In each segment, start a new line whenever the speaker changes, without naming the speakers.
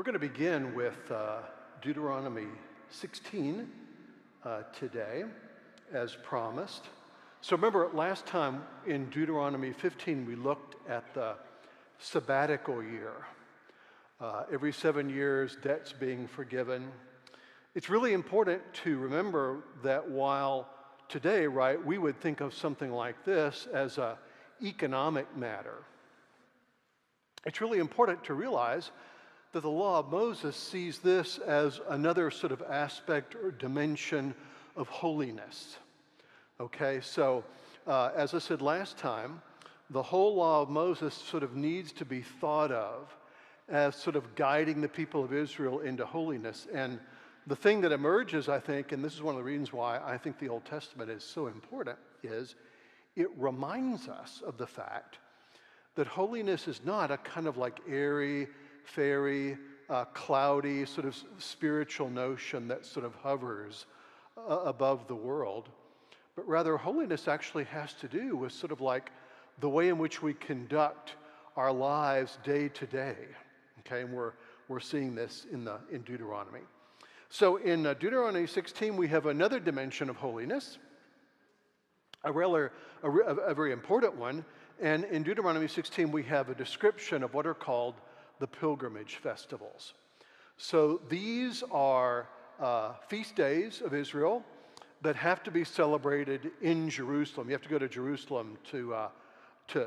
We're going to begin with Deuteronomy 16 today, as promised. So remember, last time in Deuteronomy 15, we looked at the sabbatical year. Every 7 years, debts being forgiven. It's really important to remember that while today, right, we would think of something like this as an economic matter, it's really important to realize that the law of Moses sees this as another sort of aspect or dimension of holiness. Okay, so as I said last time, the whole law of Moses sort of needs to be thought of as sort of guiding the people of Israel into holiness. And the thing that emerges, I think, and this is one of the reasons why I think the Old Testament is so important, is it reminds us of the fact that holiness is not a kind of like airy, fairy, cloudy sort of spiritual notion that sort of hovers above the world, but rather holiness actually has to do with sort of like the way in which we conduct our lives day to day. Okay, and we're seeing this in Deuteronomy. So in Deuteronomy 16, we have another dimension of holiness, a very important one. And in Deuteronomy 16, we have a description of what are called the pilgrimage festivals. So these are feast days of Israel that have to be celebrated in Jerusalem. You have to go to Jerusalem to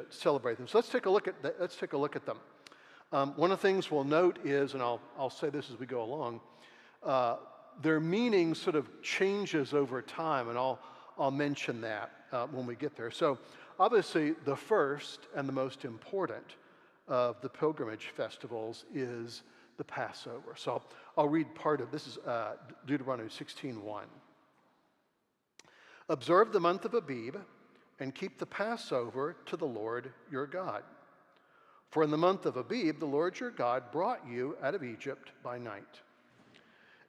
celebrate them. So let's take a look at them. One of the things we'll note is, and I'll say this as we go along, their meaning sort of changes over time, and I'll mention that when we get there. So obviously, the first and the most important of the pilgrimage festivals is the Passover. So I'll read part of this. Is Deuteronomy 16:1. Observe the month of Abib and keep the Passover to the Lord your God. For in the month of Abib, the Lord your God brought you out of Egypt by night.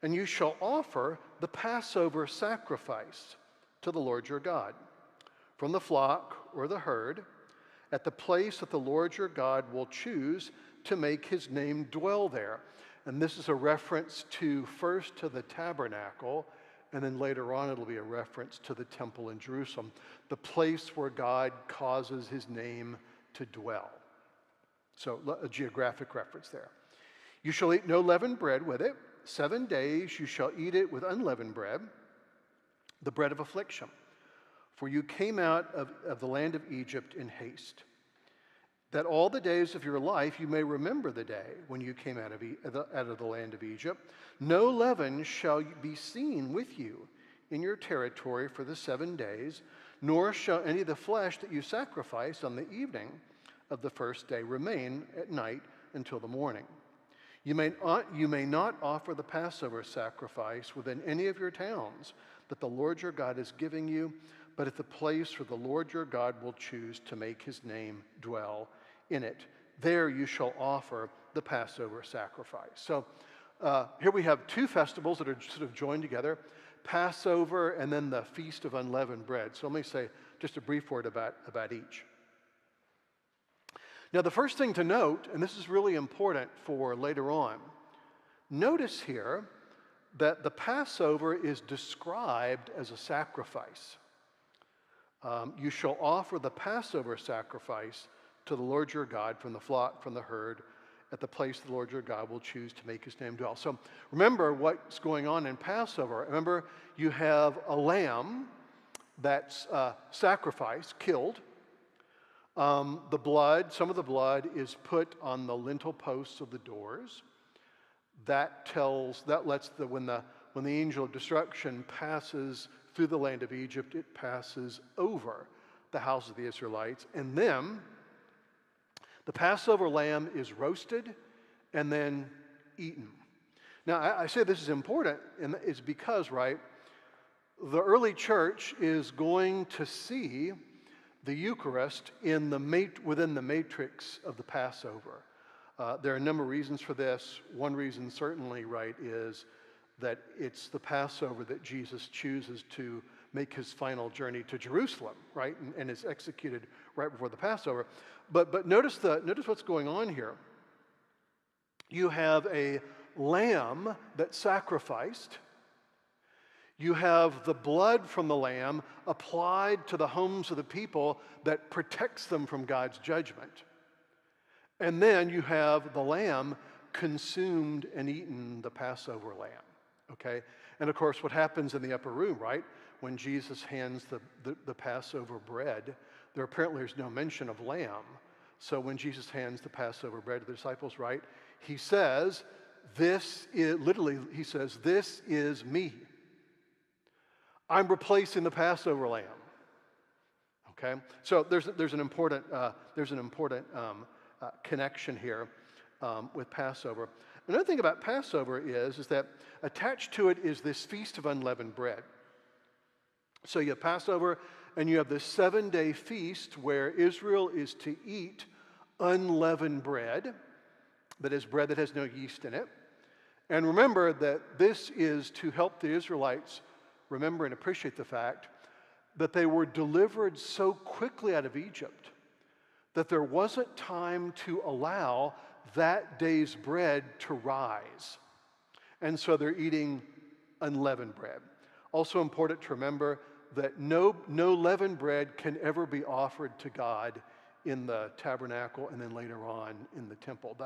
And you shall offer the Passover sacrifice to the Lord your God from the flock or the herd, at the place that the Lord your God will choose to make his name dwell there. And this is a reference first to the tabernacle, and then later on it'll be a reference to the temple in Jerusalem, the place where God causes his name to dwell. So a geographic reference there. You shall eat no leavened bread with it. 7 days you shall eat it with unleavened bread, the bread of affliction. For you came out of the land of Egypt in haste, that all the days of your life you may remember the day when you came out of the land of Egypt. No leaven shall be seen with you in your territory for the 7 days, nor shall any of the flesh that you sacrifice on the evening of the first day remain at night until the morning. You may not offer the Passover sacrifice within any of your towns that the Lord your God is giving you, but at the place where the Lord your God will choose to make his name dwell in it. There you shall offer the Passover sacrifice. So here we have two festivals that are sort of joined together, Passover and then the Feast of Unleavened Bread. So let me say just a brief word about each. Now the first thing to note, and this is really important for later on, notice here that the Passover is described as a sacrifice. You shall offer the Passover sacrifice to the Lord your God from the flock, from the herd, at the place the Lord your God will choose to make his name dwell. So remember what's going on in Passover. Remember, you have a lamb that's sacrificed, killed. Some of the blood is put on the lintel posts of the doors. When the angel of destruction passes through the land of Egypt, it passes over the house of the Israelites. And then the Passover lamb is roasted and then eaten. Now, I say this is important, and it's because, right, the early church is going to see the Eucharist within the matrix of the Passover. There are a number of reasons for this. One reason certainly, right, is that it's the Passover that Jesus chooses to make his final journey to Jerusalem, right, and is executed right before the Passover. But notice what's going on here. You have a lamb that's sacrificed. You have the blood from the lamb applied to the homes of the people that protects them from God's judgment. And then you have the lamb consumed and eaten, the Passover lamb, okay? And of course, what happens in the upper room, right? When Jesus hands the Passover bread, there's no mention of lamb. So when Jesus hands the Passover bread to the disciples, right? He says, this is me. I'm replacing the Passover lamb. Okay, so there's an important connection here with Passover. Another thing about Passover is that attached to it is this feast of unleavened bread. So you have Passover, and you have this 7-day feast where Israel is to eat unleavened bread, that is bread that has no yeast in it. And remember that this is to help the Israelites remember and appreciate the fact that they were delivered so quickly out of Egypt that there wasn't time to allow that day's bread to rise. And so they're eating unleavened bread. Also important to remember that no leavened bread can ever be offered to God in the tabernacle and then later on in the temple.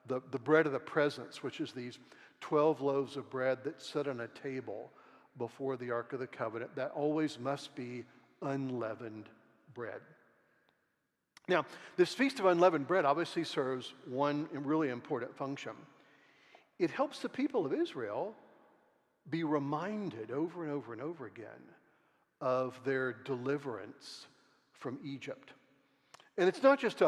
The bread of the presence, which is these 12 loaves of bread that sit on a table before the Ark of the Covenant, that always must be unleavened bread. Now, this Feast of Unleavened Bread obviously serves one really important function. It helps the people of Israel be reminded over and over and over again of their deliverance from Egypt. And it's not just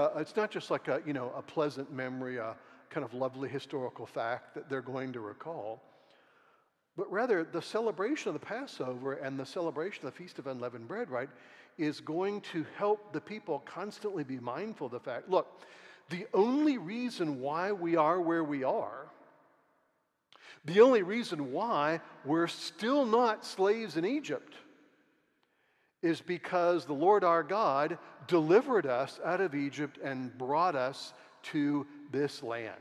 like a pleasant memory, a kind of lovely historical fact that they're going to recall, but rather the celebration of the Passover and the celebration of the Feast of Unleavened Bread, right, is going to help the people constantly be mindful of the fact, look, the only reason why we are where we are, the only reason why we're still not slaves in Egypt is because the Lord our God delivered us out of Egypt and brought us to this land.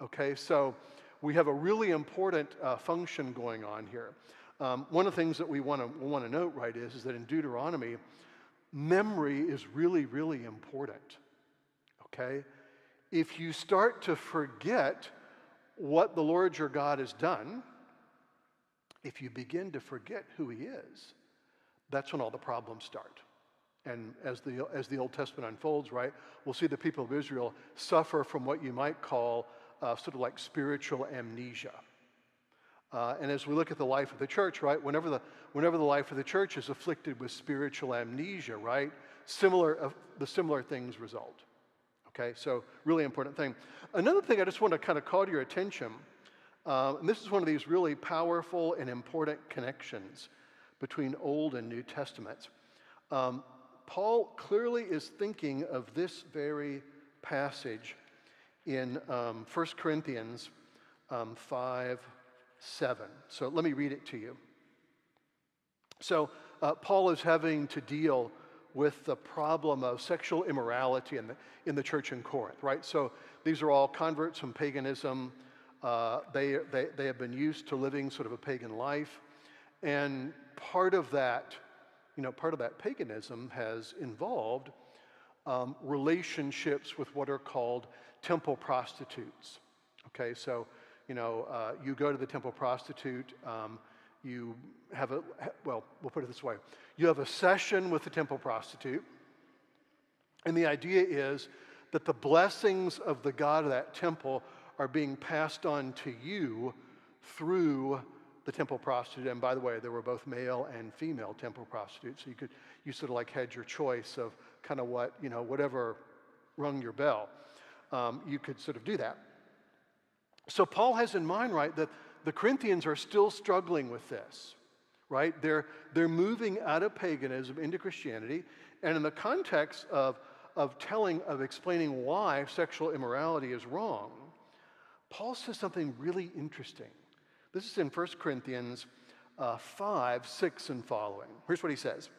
Okay, so we have a really important function going on here. One of the things that we want to note, right, is that in Deuteronomy, memory is really, really important. Okay? If you start to forget what the Lord your God has done, if you begin to forget who he is, that's when all the problems start. And as the Old Testament unfolds, right, we'll see the people of Israel suffer from what you might call sort of like spiritual amnesia. And as we look at the life of the church, right, whenever the life of the church is afflicted with spiritual amnesia, right, the similar things result. Okay, so really important thing. Another thing I just want to kind of call to your attention, and this is one of these really powerful and important connections between Old and New Testaments. Paul clearly is thinking of this very passage in 1 Corinthians 5:7. So let me read it to you. So Paul is having to deal with the problem of sexual immorality in the church in Corinth, right? So these are all converts from paganism. They have been used to living sort of a pagan life, and part of that paganism has involved relationships with what are called temple prostitutes. Okay, so you go to the temple prostitute, you have we'll put it this way. You have a session with the temple prostitute, and the idea is that the blessings of the god of that temple are being passed on to you through the temple prostitute. And by the way, there were both male and female temple prostitutes, so you sort of like had your choice of kind of whatever rung your bell. You could sort of do that. So Paul has in mind, right, that the Corinthians are still struggling with this, right? They're moving out of paganism into Christianity, and in the context of explaining why sexual immorality is wrong, Paul says something really interesting. This is in 1 Corinthians 5, 6 and following. Here's what he says.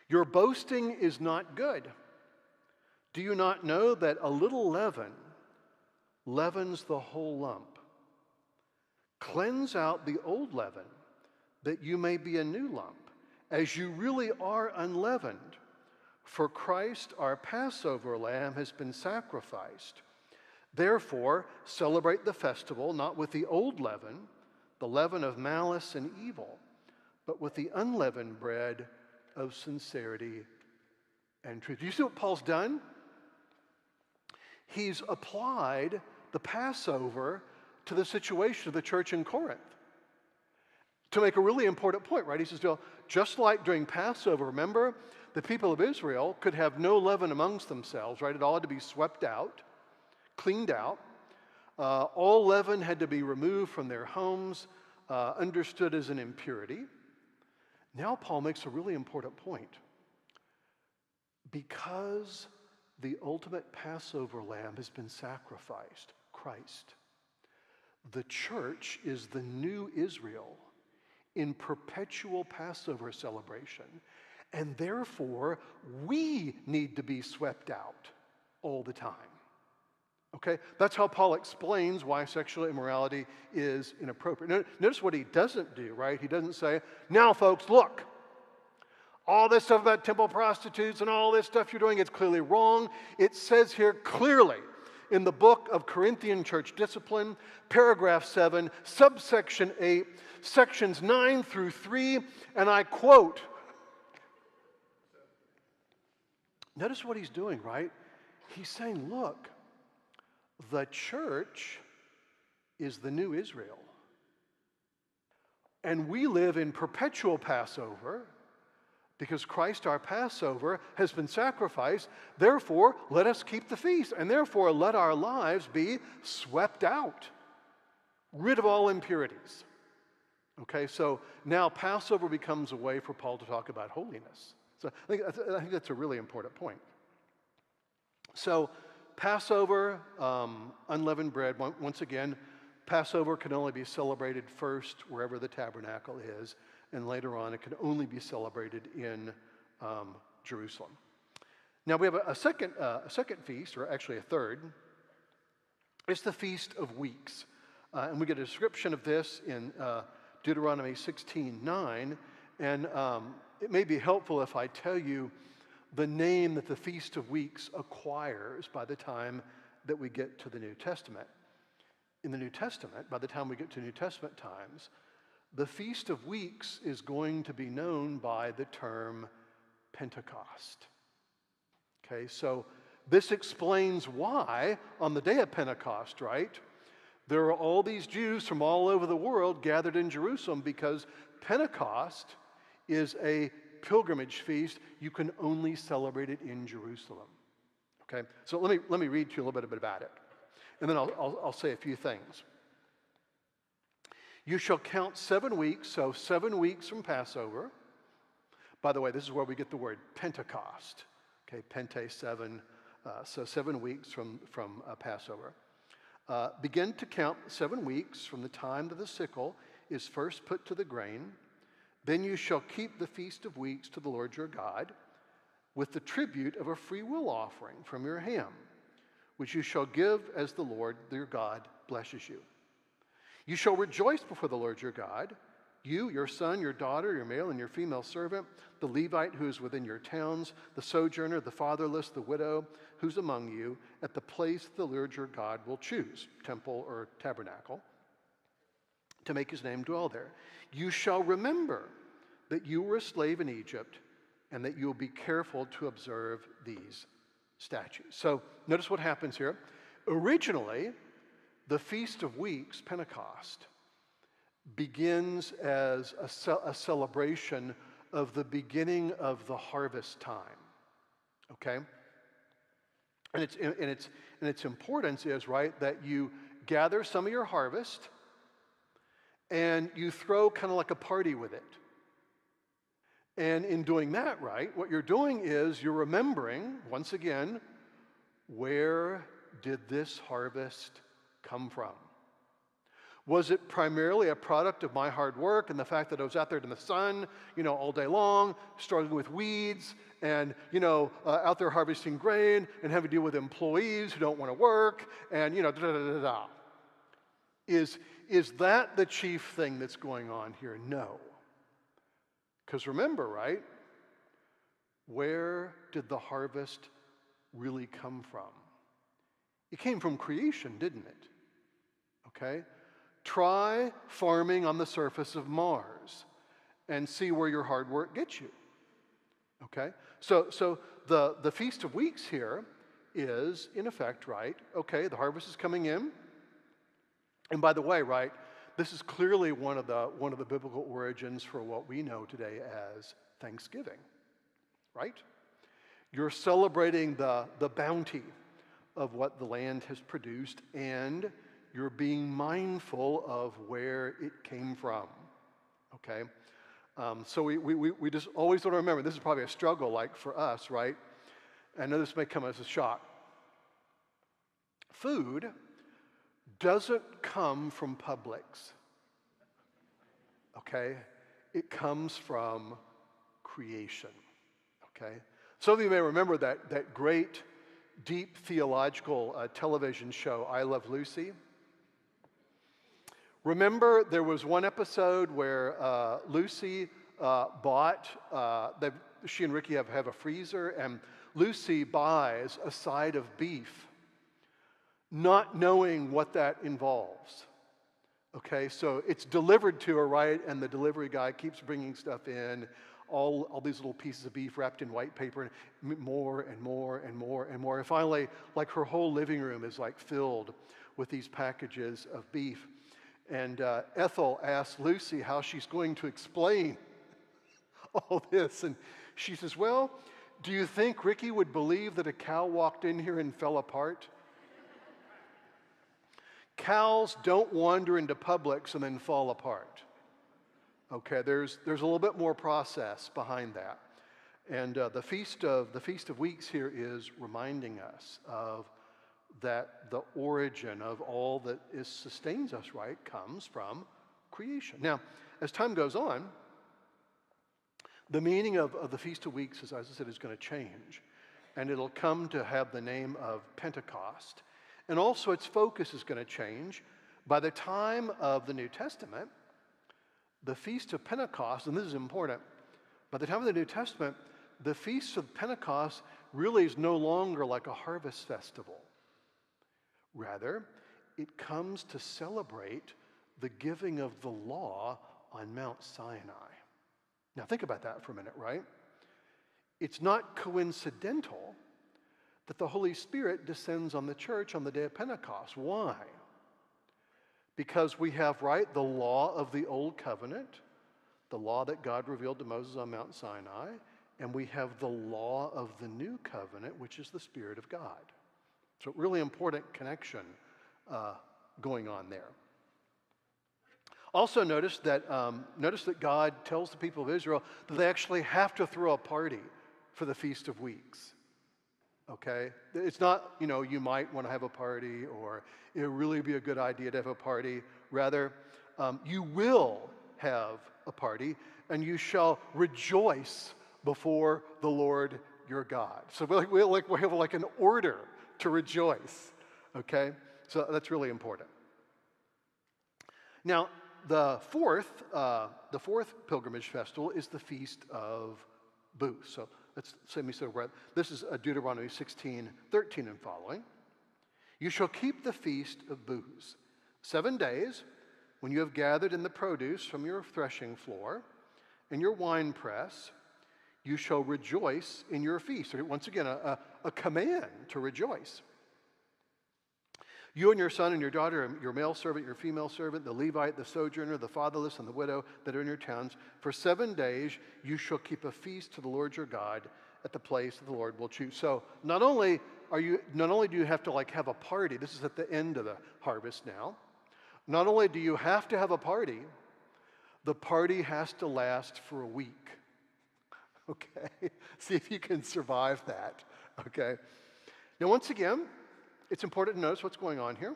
Your boasting is not good. Do you not know that a little leaven leavens the whole lump. Cleanse out the old leaven, that you may be a new lump, as you really are unleavened. For Christ, our Passover lamb, has been sacrificed. Therefore, celebrate the festival not with the old leaven, the leaven of malice and evil, but with the unleavened bread of sincerity and truth. Do you see what Paul's done? He's applied the Passover to the situation of the church in Corinth to make a really important point, right? He says, well, just like during Passover, remember, the people of Israel could have no leaven amongst themselves, right? It all had to be swept out, cleaned out. All leaven had to be removed from their homes, understood as an impurity. Now Paul makes a really important point. Because the ultimate Passover lamb has been sacrificed, Christ, the church is the new Israel in perpetual Passover celebration, and therefore we need to be swept out all the time. Okay? That's how Paul explains why sexual immorality is inappropriate. Notice what he doesn't do, right? He doesn't say, now folks, look, all this stuff about temple prostitutes and all this stuff you're doing, it's clearly wrong. It says here clearly in the book of Corinthian Church Discipline, paragraph 7, subsection 8, sections 9 through 3, and I quote, notice what he's doing, right? He's saying, look, the church is the new Israel. And we live in perpetual Passover because Christ, our Passover, has been sacrificed. Therefore, let us keep the feast. And therefore, let our lives be swept out, rid of all impurities. Okay, so now Passover becomes a way for Paul to talk about holiness. So I think that's a really important point. So Passover, unleavened bread, once again, Passover can only be celebrated first wherever the tabernacle is, and later on it can only be celebrated in Jerusalem. Now we have a second feast, or actually a third. It's the Feast of Weeks. And we get a description of this in Deuteronomy 16:9, and it may be helpful if I tell you the name that the Feast of Weeks acquires by the time that we get to the New Testament. In the New Testament, by the time we get to New Testament times, the Feast of Weeks is going to be known by the term Pentecost. Okay, so this explains why on the day of Pentecost, right, there are all these Jews from all over the world gathered in Jerusalem because Pentecost is a pilgrimage feast. You can only celebrate it in Jerusalem. Okay, so let me read to you a little bit about it, and then I'll say a few things. You shall count 7 weeks, so 7 weeks from Passover. By the way, this is where we get the word Pentecost. Okay, Pente 7, so 7 weeks from Passover. Begin to count 7 weeks from the time that the sickle is first put to the grain. Then you shall keep the Feast of Weeks to the Lord your God with the tribute of a free will offering from your ham, which you shall give as the Lord your God blesses you. You shall rejoice before the Lord your God, you, your son, your daughter, your male and your female servant, the Levite who is within your towns, the sojourner, the fatherless, the widow who's among you, at the place the Lord your God will choose, temple or tabernacle, to make his name dwell there. You shall remember that you were a slave in Egypt and that you will be careful to observe these statutes. So notice what happens here. Originally, the Feast of Weeks, Pentecost, begins as a celebration of the beginning of the harvest time. Okay? And its importance is, right, that you gather some of your harvest and you throw kind of like a party with it. And in doing that, right, what you're doing is you're remembering, once again, where did this harvest come from? Was it primarily a product of my hard work and the fact that I was out there in the sun, all day long, struggling with weeds and, out there harvesting grain and having to deal with employees who don't want to work and, da-da-da-da-da. Is that the chief thing that's going on here? No. Because remember, right? Where did the harvest really come from? It came from creation, didn't it? Okay? Try farming on the surface of Mars and see where your hard work gets you. Okay? So the Feast of Weeks here is, in effect, right? Okay, the harvest is coming in. And by the way, right, this is clearly one of the biblical origins for what we know today as Thanksgiving, right? You're celebrating the bounty of what the land has produced, and you're being mindful of where it came from, okay? So we just always want to remember, this is probably a struggle like for us, right? I know this may come as a shock. Food doesn't come from Publix, okay? It comes from creation, okay? Some of you may remember that great, deep theological television show, I Love Lucy. Remember, there was one episode where Lucy bought, she and Ricky have a freezer, and Lucy buys a side of beef, not knowing what that involves. Okay, so it's delivered to her, right? And the delivery guy keeps bringing stuff in, all these little pieces of beef wrapped in white paper, and more and more and more and more. And finally, like her whole living room is like filled with these packages of beef. And Ethel asks Lucy how she's going to explain all this. And she says, well, do you think Ricky would believe that a cow walked in here and fell apart? Cows don't wander into Publix and then fall apart. Okay, there's a little bit more process behind that. And the Feast of Weeks here is reminding us of that the origin of all that sustains us, right, comes from creation. Now, as time goes on, the meaning of the Feast of Weeks, as I said, is going to change. And it'll come to have the name of Pentecost. And also its focus is going to change. By the time of the New Testament, the Feast of Pentecost, and this is important, by the time of the New Testament, the Feast of Pentecost really is no longer like a harvest festival. Rather, it comes to celebrate the giving of the law on Mount Sinai. Now think about that for a minute, right? It's not coincidental that the Holy Spirit descends on the church on the day of Pentecost. Why? Because we have, right, the law of the Old Covenant, the law that God revealed to Moses on Mount Sinai, and we have the law of the New Covenant, which is the Spirit of God. So really important connection going on there. Also notice that God tells the people of Israel that they actually have to throw a party for the Feast of Weeks. Okay? It's not, you might want to have a party or it would really be a good idea to have a party. Rather, you will have a party and you shall rejoice before the Lord your God. So we have like an order to rejoice. Okay? So that's really important. Now, the fourth pilgrimage festival is the Feast of Booths. So let's say this is Deuteronomy 16:13 and following. You shall keep the Feast of Booths 7 days when you have gathered in the produce from your threshing floor and your winepress. You shall rejoice in your feast. Once again, a command to rejoice. You and your son and your daughter, your male servant, your female servant, the Levite, the sojourner, the fatherless, and the widow that are in your towns, for 7 days you shall keep a feast to the Lord your God at the place that the Lord will choose. So not only do you have to have a party, this is at the end of the harvest now. Not only do you have to have a party, the party has to last for a week. Okay? See if you can survive that. Okay? Now once again, it's important to notice what's going on here.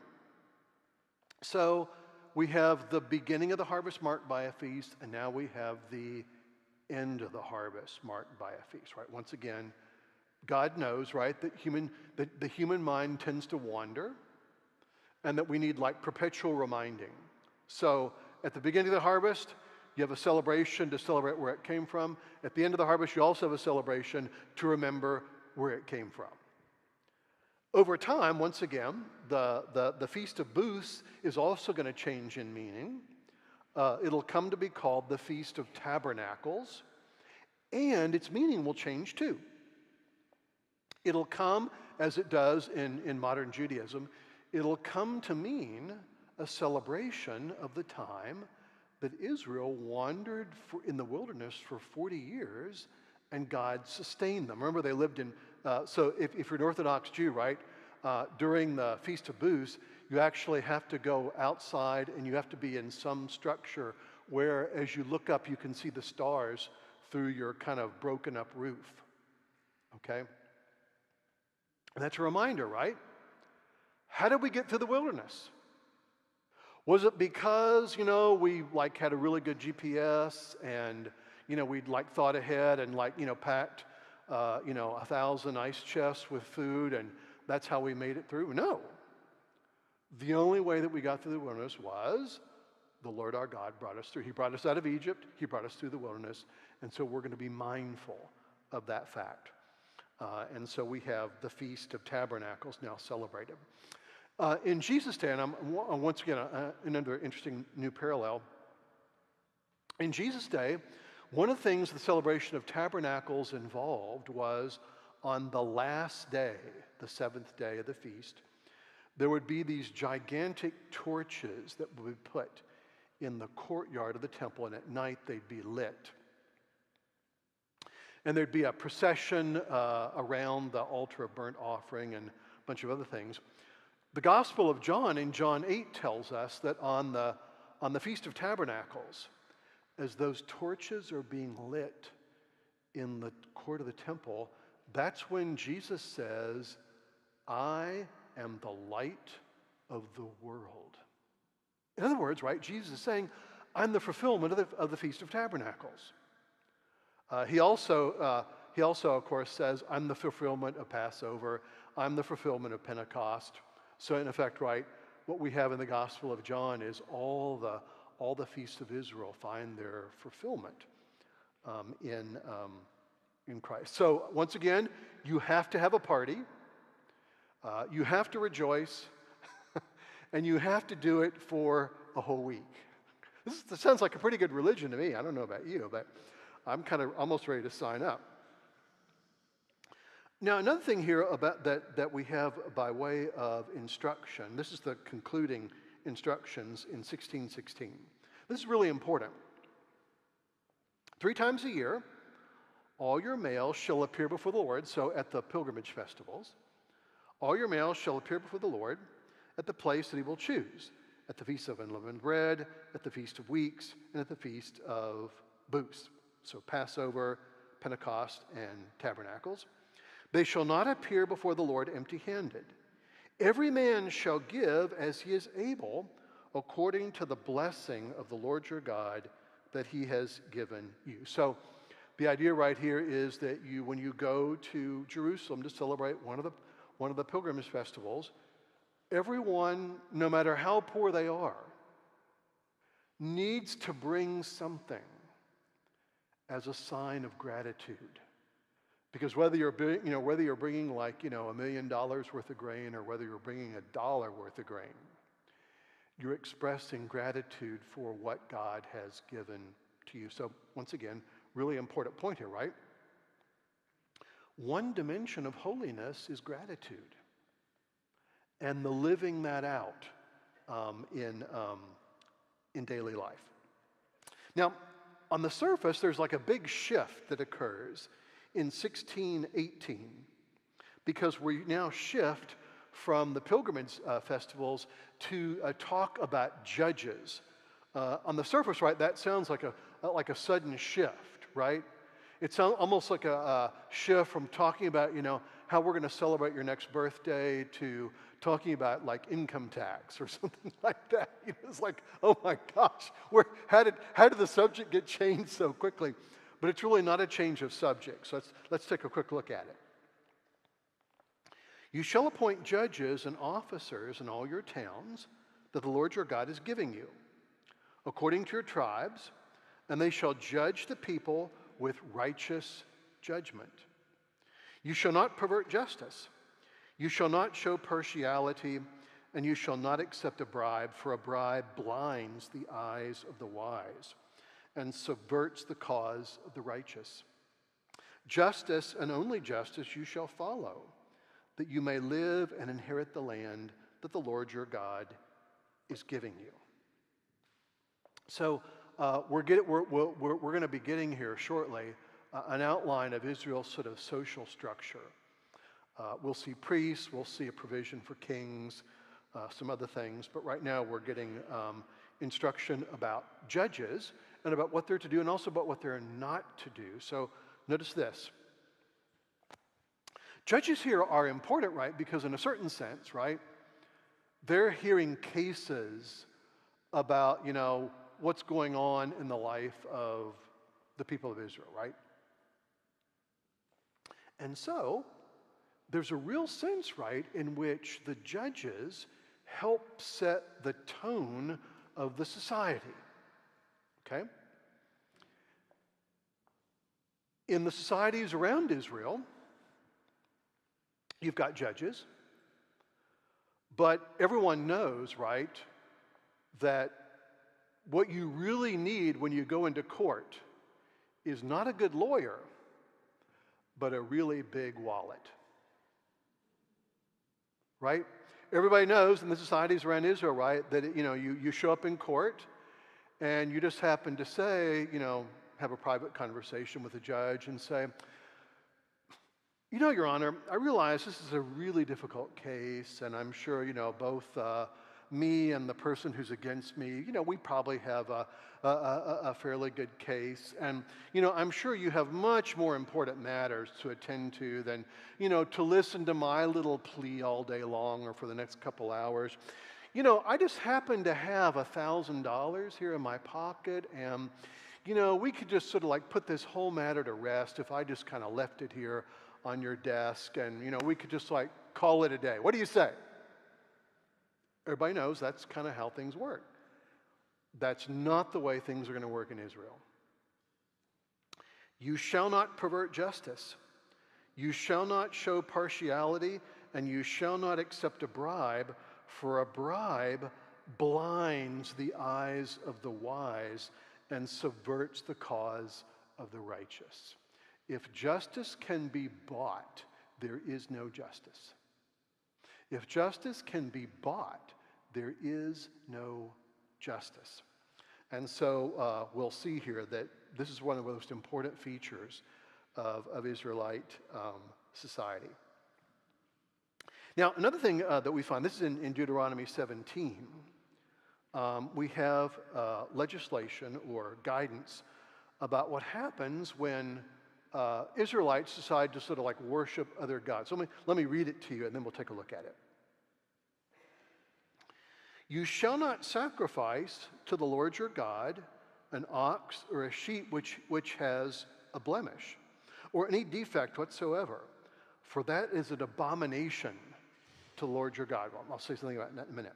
So we have the beginning of the harvest marked by a feast, and now we have the end of the harvest marked by a feast, right? Once again, God knows, right, that the human mind tends to wander, and that we need like perpetual reminding. So at the beginning of the harvest, you have a celebration to celebrate where it came from. At the end of the harvest, you also have a celebration to remember where it came from. Over time, once again, the Feast of Booths is also going to change in meaning. It'll come to be called the Feast of Tabernacles, and its meaning will change too. It'll come, as it does in modern Judaism, it'll come to mean a celebration of the time that Israel wandered in the wilderness for 40 years and God sustained them. Remember, they lived in, so if you're an Orthodox Jew, right, during the Feast of Booths, you actually have to go outside and you have to be in some structure where as you look up, you can see the stars through your kind of broken up roof, okay? And that's a reminder, right? How did we get through the wilderness? Was it because, we like had a really good GPS and, we'd like thought ahead and like, packed, 1,000 ice chests with food and that's how we made it through? No. The only way that we got through the wilderness was the Lord our God brought us through. He brought us out of Egypt. He brought us through the wilderness. And so we're going to be mindful of that fact. And so we have the Feast of Tabernacles now celebrated. In Jesus' day, and once again, another interesting new parallel. In Jesus' day, one of the things the celebration of tabernacles involved was on the last day, the seventh day of the feast, there would be these gigantic torches that would be put in the courtyard of the temple, and at night they'd be lit. And there'd be a procession around the altar of burnt offering and a bunch of other things. The Gospel of John in John 8 tells us that on the Feast of Tabernacles, as those torches are being lit in the court of the temple, that's when Jesus says, I am the light of the world. In other words, right, Jesus is saying, I'm the fulfillment of the Feast of Tabernacles. He also, of course, says, I'm the fulfillment of Passover. I'm the fulfillment of Pentecost. So in effect, right, what we have in the Gospel of John is all the feasts of Israel find their fulfillment in Christ. So once again, you have to have a party, you have to rejoice, and you have to do it for a whole week. This sounds like a pretty good religion to me. I don't know about you, but I'm kind of almost ready to sign up. Now, another thing here about that we have by way of instruction, this is the concluding instructions in 16:16. This is really important. 3 times a year, all your males shall appear before the Lord, so at the pilgrimage festivals, all your males shall appear before the Lord at the place that he will choose, at the Feast of Unleavened Bread, at the Feast of Weeks, and at the Feast of Booths. So Passover, Pentecost, and Tabernacles. They shall not appear before the Lord empty-handed. Every man shall give as he is able, according to the blessing of the Lord your God that he has given you. So the idea right here is that when you go to Jerusalem to celebrate one of the pilgrimage festivals, everyone, no matter how poor they are, needs to bring something as a sign of gratitude. Because whether you're bringing like, $1 million worth of grain or whether you're bringing $1 worth of grain, you're expressing gratitude for what God has given to you. So once again, really important point here, right? One dimension of holiness is gratitude and the living that out in daily life. Now, on the surface, there's like a big shift that occurs in 16:18, because we now shift from the pilgrimage festivals to talk about judges. On the surface, right, that sounds like a sudden shift, right? It's almost like a shift from talking about, how we're going to celebrate your next birthday to talking about like income tax or something like that. It's like, oh my gosh, how did the subject get changed so quickly? But it's really not a change of subject. So let's take a quick look at it. You shall appoint judges and officers in all your towns that the Lord your God is giving you, according to your tribes, and they shall judge the people with righteous judgment. You shall not pervert justice. You shall not show partiality, and you shall not accept a bribe, for a bribe blinds the eyes of the wise and subverts the cause of the righteous. Justice and only justice you shall follow, that you may live and inherit the land that the Lord your God is giving you. So we're going to be getting here shortly an outline of Israel's sort of social structure. We'll see priests, we'll see a provision for kings, some other things, but right now we're getting instruction about judges and about what they're to do and also about what they're not to do. So notice this. Judges here are important, right? Because in a certain sense, right, they're hearing cases about, what's going on in the life of the people of Israel, right? And so there's a real sense, right, in which the judges help set the tone of the society, okay? In the societies around Israel, you've got judges, but everyone knows, right, that what you really need when you go into court is not a good lawyer, but a really big wallet. Right? Everybody knows in the societies around Israel, right, that you show up in court and you just happen to say, have a private conversation with the judge and say, Your Honor, I realize this is a really difficult case, and I'm sure, both me and the person who's against me, we probably have a fairly good case. And, I'm sure you have much more important matters to attend to than, to listen to my little plea all day long or for the next couple hours. I just happen to have $1,000 here in my pocket, and, we could just sort of like put this whole matter to rest if I just kind of left it here on your desk, and, we could just like call it a day. What do you say? Everybody knows that's kind of how things work. That's not the way things are going to work in Israel. You shall not pervert justice. You shall not show partiality, and you shall not accept a bribe, for a bribe blinds the eyes of the wise and subverts the cause of the righteous. If justice can be bought, there is no justice. If justice can be bought, there is no justice. And so we'll see here that this is one of the most important features of Israelite society. Now, another thing that we find, this is in Deuteronomy 17, we have legislation or guidance about what happens when Israelites decide to sort of like worship other gods. So let me read it to you and then we'll take a look at it. You shall not sacrifice to the Lord your God an ox or a sheep which has a blemish or any defect whatsoever, for that is an abomination to the Lord your God. Well, I'll say something about that in a minute.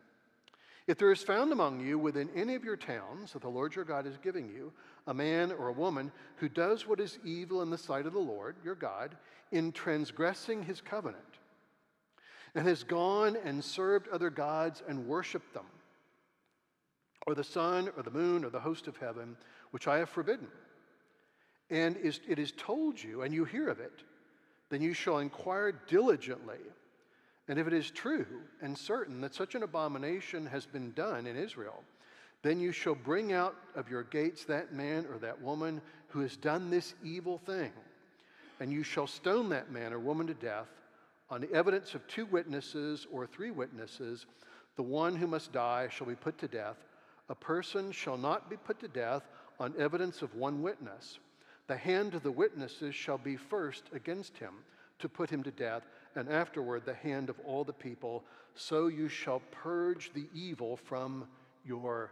If there is found among you within any of your towns that the Lord your God is giving you, a man or a woman who does what is evil in the sight of the Lord your God in transgressing his covenant, and has gone and served other gods and worshipped them, or the sun or the moon or the host of heaven, which I have forbidden, and it is told you, and you hear of it, then you shall inquire diligently. And if it is true and certain that such an abomination has been done in Israel, then you shall bring out of your gates that man or that woman who has done this evil thing, and you shall stone that man or woman to death on the evidence of 2 witnesses or 3 witnesses. The one who must die shall be put to death. A person shall not be put to death on evidence of 1 witness. The hand of the witnesses shall be first against him to put him to death, and afterward the hand of all the people, so you shall purge the evil from your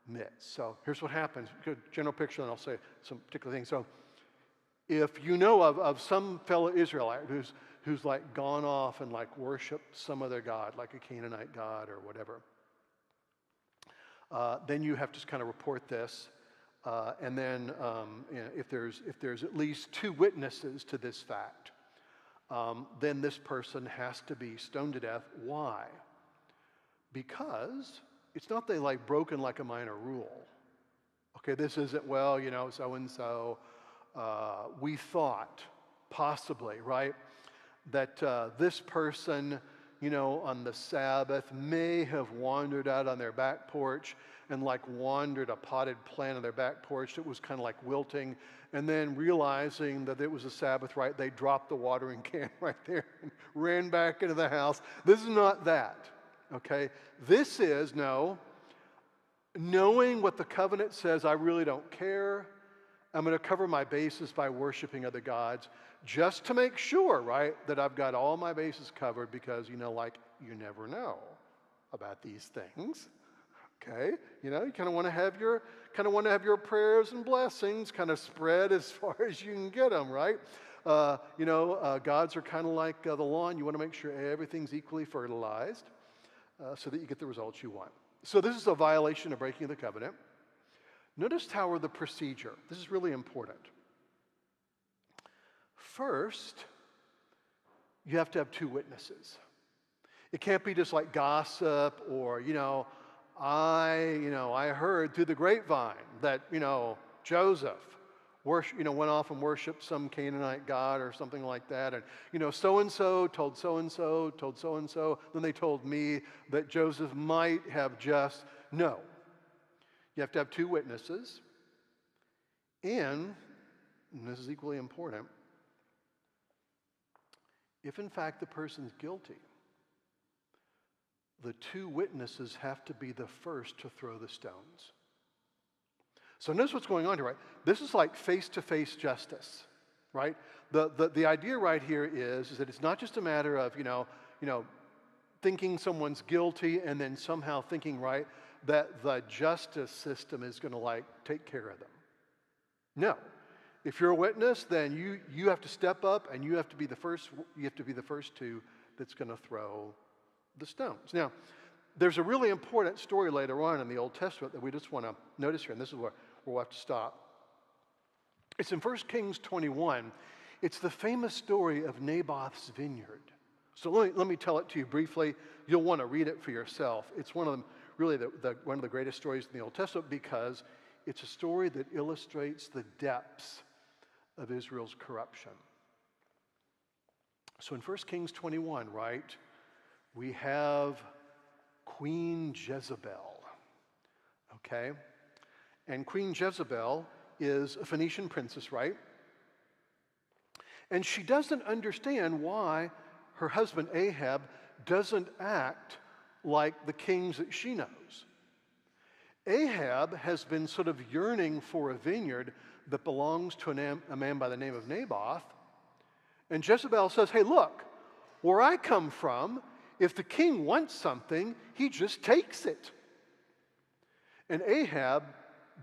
midst. So here's what happens. Good general picture, and I'll say some particular things. So if you know of some fellow Israelite who's like gone off and like worshiped some other god, like a Canaanite god or whatever, then you have to kind of report this. And then if there's at least 2 witnesses to this fact, then this person has to be stoned to death. Why? Because it's not they like broken like a minor rule. Okay, this isn't, well, so-and-so, we thought possibly, right, that this person, on the Sabbath may have wandered out on their back porch and like wandered a potted plant on their back porch that was kind of like wilting, and then realizing that it was a Sabbath, right, they dropped the watering can right there and ran back into the house. This is not that, okay? This is, knowing what the covenant says, I really don't care. I'm going to cover my bases by worshiping other gods just to make sure, right, that I've got all my bases covered, because, you never know about these things. Okay, you kind of want to have your prayers and blessings kind of spread as far as you can get them, right? Gods are kind of like the lawn. You want to make sure everything's equally fertilized so that you get the results you want. So this is a violation of breaking the covenant. Notice how the procedure. This is really important. First, you have to have 2 witnesses. It can't be just like gossip or, I heard through the grapevine that, Joseph went off and worshiped some Canaanite god or something like that. And, so-and-so told so-and-so, told so-and-so. Then they told me that Joseph might have just, no. You have to have 2 witnesses. And this is equally important, if in fact the person's guilty, the 2 witnesses have to be the first to throw the stones. So notice what's going on here, right? This is like face-to-face justice, right? The idea right here is that it's not just a matter of, thinking someone's guilty and then somehow thinking, right, that the justice system is going to take care of them. No. If you're a witness, then you have to step up and you have to be the first to that's going to throw the stones. Now, there's a really important story later on in the Old Testament that we just want to notice here, and this is where we'll have to stop. It's in 1 Kings 21. It's the famous story of Naboth's vineyard. So let me tell it to you briefly. You'll want to read it for yourself. It's one of them, really one of the greatest stories in the Old Testament, because it's a story that illustrates the depths of Israel's corruption. So in 1 Kings 21, right, we have Queen Jezebel, okay? And Queen Jezebel is a Phoenician princess, right? And she doesn't understand why her husband Ahab doesn't act like the kings that she knows. Ahab has been sort of yearning for a vineyard that belongs to a man by the name of Naboth. And Jezebel says, hey, look, where I come from, if the king wants something, he just takes it. And Ahab,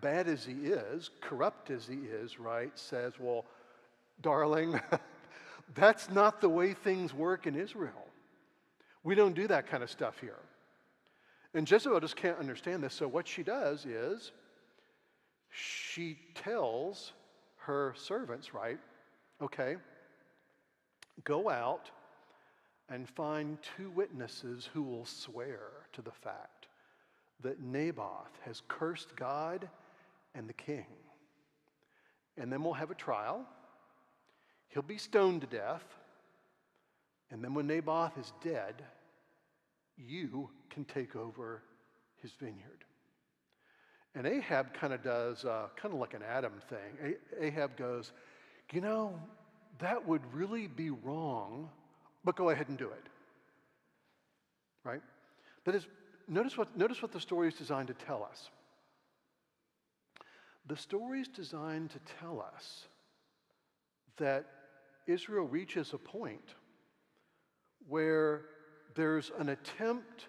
bad as he is, corrupt as he is, right, says, well, darling, that's not the way things work in Israel. We don't do that kind of stuff here. And Jezebel just can't understand this. So what she does is she tells her servants, right, okay, go out and find 2 witnesses who will swear to the fact that Naboth has cursed God and the king. And then we'll have a trial. He'll be stoned to death. And then when Naboth is dead, you can take over his vineyard. And Ahab kind of does kind of like an Adam thing. Ahab goes, that would really be wrong, but go ahead and do it. Right? That is, notice what the story is designed to tell us. The story is designed to tell us that Israel reaches a point where there's an attempt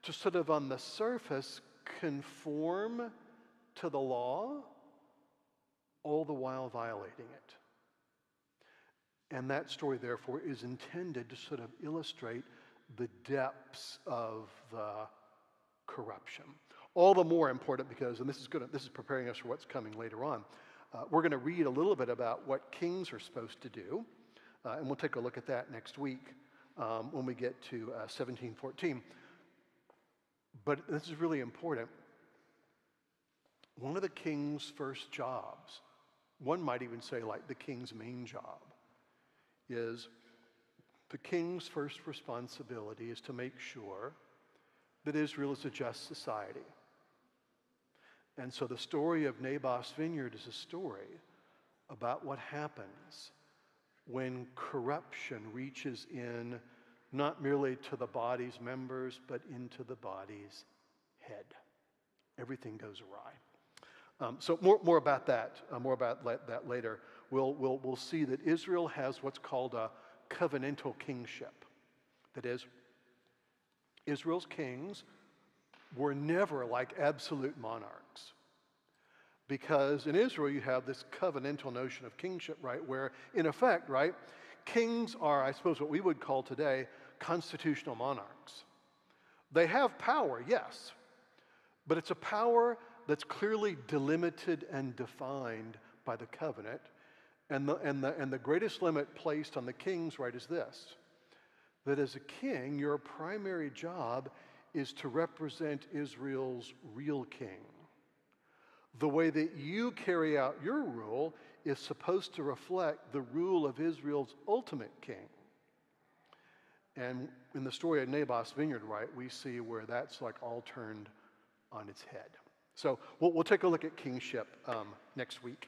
to sort of on the surface conform to the law, all the while violating it. And that story, therefore, is intended to sort of illustrate the depths of the corruption. All the more important because, and this is preparing us for what's coming later on, we're going to read a little bit about what kings are supposed to do, and we'll take a look at that next week when we get to 17:14. But this is really important. One of the king's first jobs, one might even say like the king's main job, is the king's first responsibility is to make sure that Israel is a just society. And so the story of Naboth's vineyard is a story about what happens when corruption reaches in not merely to the body's members, but into the body's head. Everything goes awry. So more about that. More about that later. We'll see that Israel has what's called a covenantal kingship. That is, Israel's kings were never like absolute monarchs. Because in Israel you have this covenantal notion of kingship, right? Where in effect, right, kings are, I suppose, what we would call today constitutional monarchs. They have power, yes, but it's a power that's clearly delimited and defined by the covenant. And the greatest limit placed on the kings, right, is this: that as a king, your primary job is to represent Israel's real king. The way that you carry out your rule is supposed to reflect the rule of Israel's ultimate king. And in the story of Naboth's vineyard, right, we see where that's like all turned on its head. So we'll take a look at kingship next week.